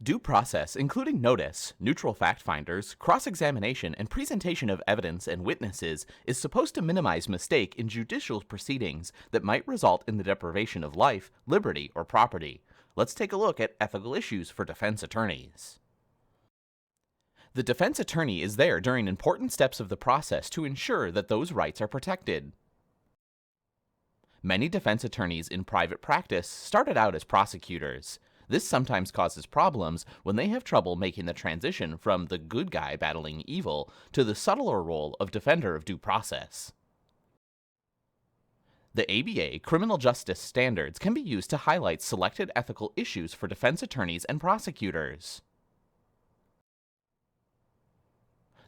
Due process, including notice, neutral fact finders, cross-examination, and presentation of evidence and witnesses, is supposed to minimize mistake in judicial proceedings that might result in the deprivation of life, liberty, or property. Let's take a look at ethical issues for defense attorneys. The defense attorney is there during important steps of the process to ensure that those rights are protected. Many defense attorneys in private practice started out as prosecutors. This sometimes causes problems when they have trouble making the transition from the good guy battling evil to the subtler role of defender of due process. The ABA criminal justice standards can be used to highlight selected ethical issues for defense attorneys and prosecutors.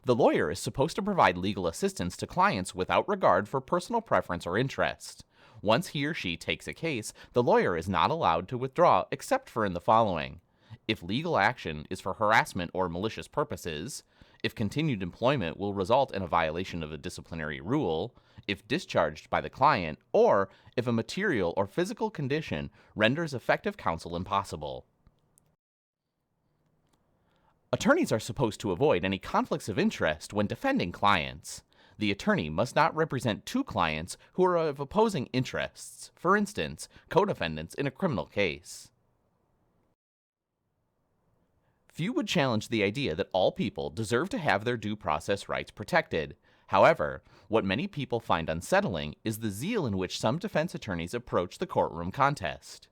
The lawyer is supposed to provide legal assistance to clients without regard for personal preference or interest. Once he or she takes a case, the lawyer is not allowed to withdraw except for in the following: if legal action is for harassment or malicious purposes, if continued employment will result in a violation of a disciplinary rule, if discharged by the client, or if a material or physical condition renders effective counsel impossible. Attorneys are supposed to avoid any conflicts of interest when defending clients. The attorney must not represent two clients who are of opposing interests, for instance, co-defendants in a criminal case. Few would challenge the idea that all people deserve to have their due process rights protected. However, what many people find unsettling is the zeal in which some defense attorneys approach the courtroom contest.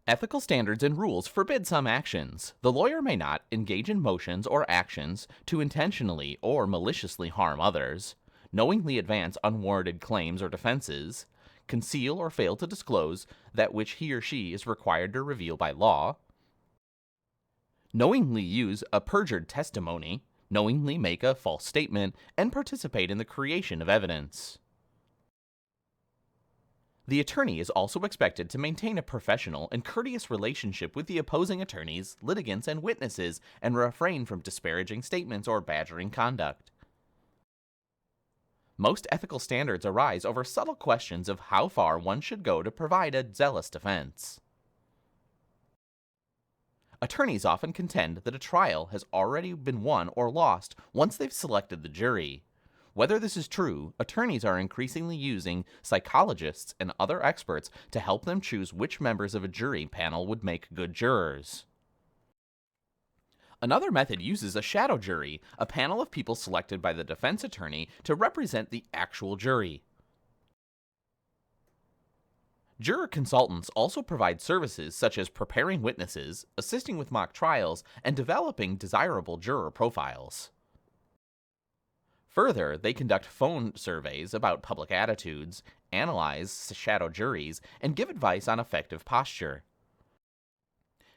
Ethical standards and rules forbid some actions. The lawyer may not engage in motions or actions to intentionally or maliciously harm others, knowingly advance unwarranted claims or defenses, conceal or fail to disclose that which he or she is required to reveal by law, knowingly use a perjured testimony, knowingly make a false statement, and participate in the creation of evidence. The attorney is also expected to maintain a professional and courteous relationship with the opposing attorneys, litigants, and witnesses, and refrain from disparaging statements or badgering conduct. Most ethical standards arise over subtle questions of how far one should go to provide a zealous defense. Attorneys often contend that a trial has already been won or lost once they've selected the jury. Whether this is true, attorneys are increasingly using psychologists and other experts to help them choose which members of a jury panel would make good jurors. Another method uses a shadow jury, a panel of people selected by the defense attorney to represent the actual jury. Juror consultants also provide services such as preparing witnesses, assisting with mock trials, and developing desirable juror profiles. Further, they conduct phone surveys about public attitudes, analyze shadow juries, and give advice on effective posture.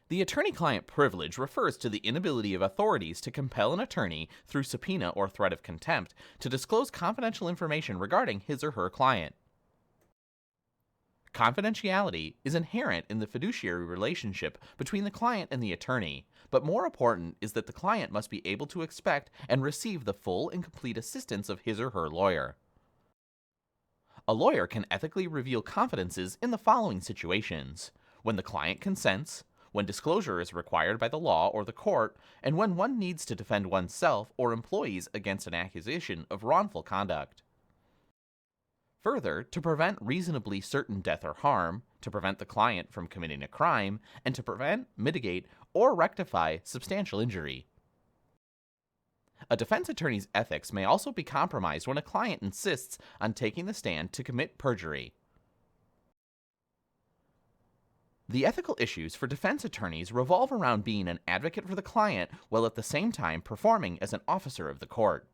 The attorney-client privilege refers to the inability of authorities to compel an attorney, through subpoena or threat of contempt, to disclose confidential information regarding his or her client. Confidentiality is inherent in the fiduciary relationship between the client and the attorney, but more important is that the client must be able to expect and receive the full and complete assistance of his or her lawyer. A lawyer can ethically reveal confidences in the following situations: when the client consents, when disclosure is required by the law or the court, and when one needs to defend oneself or employees against an accusation of wrongful conduct. Further, to prevent reasonably certain death or harm, to prevent the client from committing a crime, and to prevent, mitigate, or rectify substantial injury. A defense attorney's ethics may also be compromised when a client insists on taking the stand to commit perjury. The ethical issues for defense attorneys revolve around being an advocate for the client while at the same time performing as an officer of the court.